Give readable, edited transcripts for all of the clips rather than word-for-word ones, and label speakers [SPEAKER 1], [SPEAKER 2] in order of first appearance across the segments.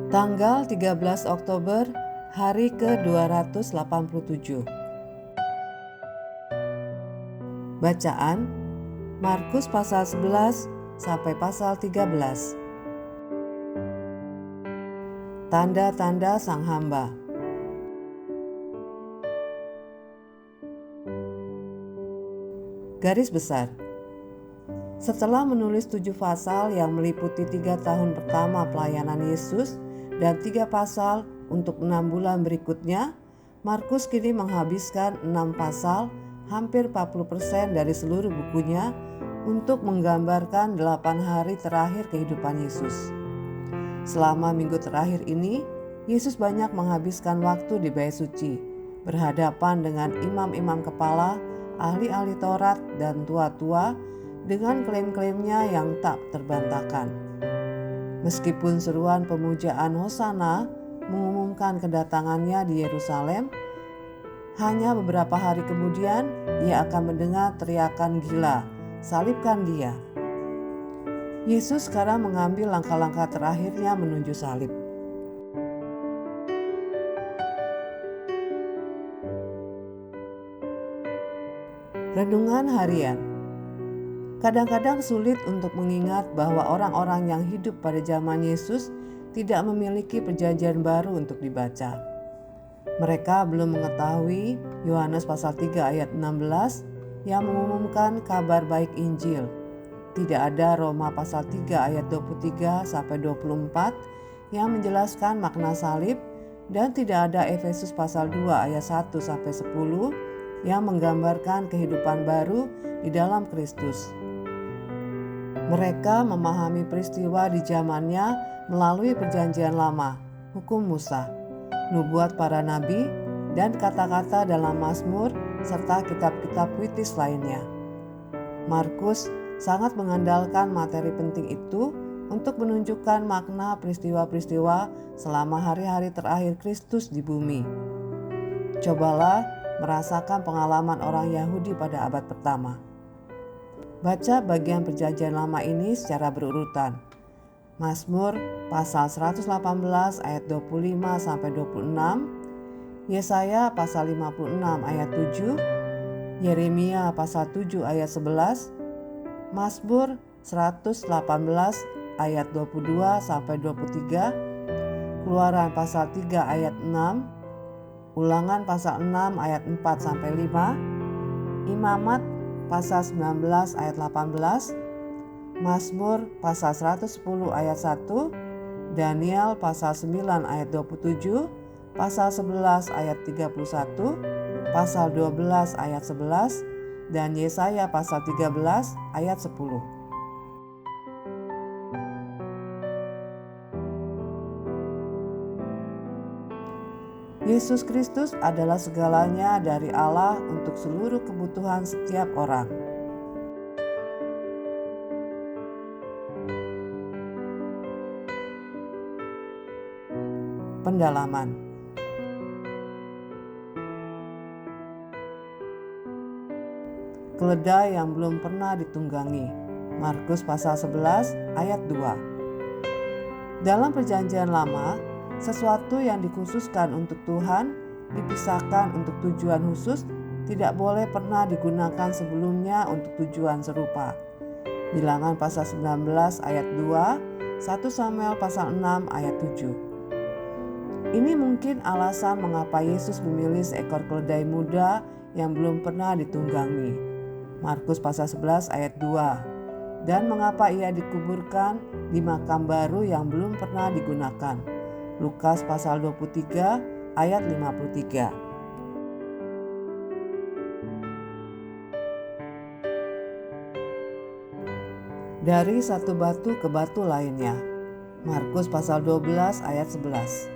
[SPEAKER 1] Tanggal 13 Oktober, hari ke-287. Bacaan Markus pasal 11 sampai pasal 13. Tanda-tanda sang hamba. Garis besar. Setelah menulis 7 pasal yang meliputi 3 tahun pertama pelayanan Yesus dan 3 pasal untuk 6 bulan berikutnya, Markus kini menghabiskan 6 pasal, hampir 40% dari seluruh bukunya, untuk menggambarkan 8 hari terakhir kehidupan Yesus. Selama minggu terakhir ini, Yesus banyak menghabiskan waktu di Bait Suci, berhadapan dengan imam-imam kepala, ahli-ahli Taurat, dan tua-tua dengan klaim-klaimnya yang tak terbantahkan. Meskipun seruan pemujaan Hosana mengumumkan kedatangannya di Yerusalem, hanya beberapa hari kemudian ia akan mendengar teriakan gila, "Salibkan dia!" Yesus sekarang mengambil langkah-langkah terakhirnya menuju salib. Renungan harian. Kadang-kadang sulit untuk mengingat bahwa orang-orang yang hidup pada zaman Yesus tidak memiliki perjanjian baru untuk dibaca. Mereka belum mengetahui Yohanes pasal 3 ayat 16 yang mengumumkan kabar baik Injil. Tidak ada Roma pasal 3 ayat 23 sampai 24 yang menjelaskan makna salib, dan tidak ada Efesus pasal 2 ayat 1 sampai 10 yang menggambarkan kehidupan baru di dalam Kristus. Mereka memahami peristiwa di zamannya melalui perjanjian lama, hukum Musa, nubuat para nabi, dan kata-kata dalam Mazmur serta kitab-kitab puitis lainnya. Markus sangat mengandalkan materi penting itu untuk menunjukkan makna peristiwa-peristiwa selama hari-hari terakhir Kristus di bumi. Cobalah merasakan pengalaman orang Yahudi pada abad pertama. Baca bagian perjanjian lama ini secara berurutan. Mazmur pasal 118 ayat 25 sampai 26, Yesaya pasal 56 ayat 7, Yeremia pasal 7 ayat 11, Mazmur 118 ayat 22 sampai 23, Keluaran pasal 3 ayat 6, Ulangan pasal 6 ayat 4 sampai 5, Imamat pasal 19 ayat 18, Mazmur pasal 110 ayat 1, Daniel pasal 9 ayat 27, pasal 11 ayat 31, pasal 12 ayat 11, dan Yesaya pasal 13 ayat 10. Yesus Kristus adalah segalanya dari Allah untuk seluruh kebutuhan setiap orang. Pendalaman. Keledai yang belum pernah ditunggangi. Markus pasal 11 ayat 2. Dalam perjanjian lama, sesuatu yang dikhususkan untuk Tuhan, dipisahkan untuk tujuan khusus, tidak boleh pernah digunakan sebelumnya untuk tujuan serupa. Bilangan pasal 19 ayat 2, 1 Samuel pasal 6 ayat 7. Ini mungkin alasan mengapa Yesus memilih seekor keledai muda yang belum pernah ditunggangi. Markus pasal 11 ayat 2. Dan mengapa ia dikuburkan di makam baru yang belum pernah digunakan. Lukas pasal 23 ayat 53. Dari satu batu ke batu lainnya. Markus pasal 12 ayat 11.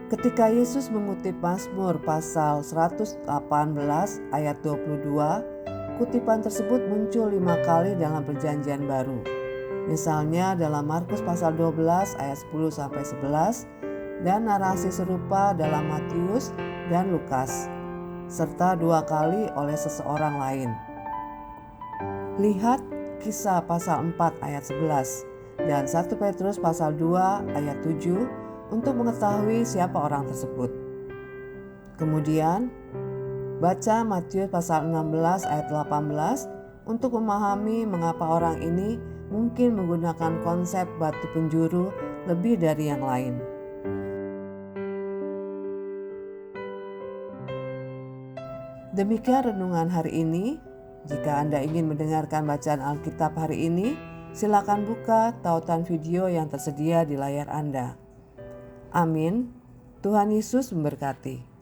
[SPEAKER 1] Ketika Yesus mengutip Mazmur pasal 118 ayat 22, kutipan tersebut muncul 5 kali dalam perjanjian baru. Misalnya dalam Markus pasal 12 ayat 10 sampai 11, dan narasi serupa dalam Matius dan Lukas, serta 2 kali oleh seseorang lain. Lihat Kisah pasal 4 ayat 11, dan 1 Petrus pasal 2 ayat 7 untuk mengetahui siapa orang tersebut. Kemudian, baca Matius pasal 16 ayat 18 untuk memahami mengapa orang ini mungkin menggunakan konsep batu penjuru lebih dari yang lain. Demikian renungan hari ini. Jika Anda ingin mendengarkan bacaan Alkitab hari ini, silakan buka tautan video yang tersedia di layar Anda. Amin. Tuhan Yesus memberkati.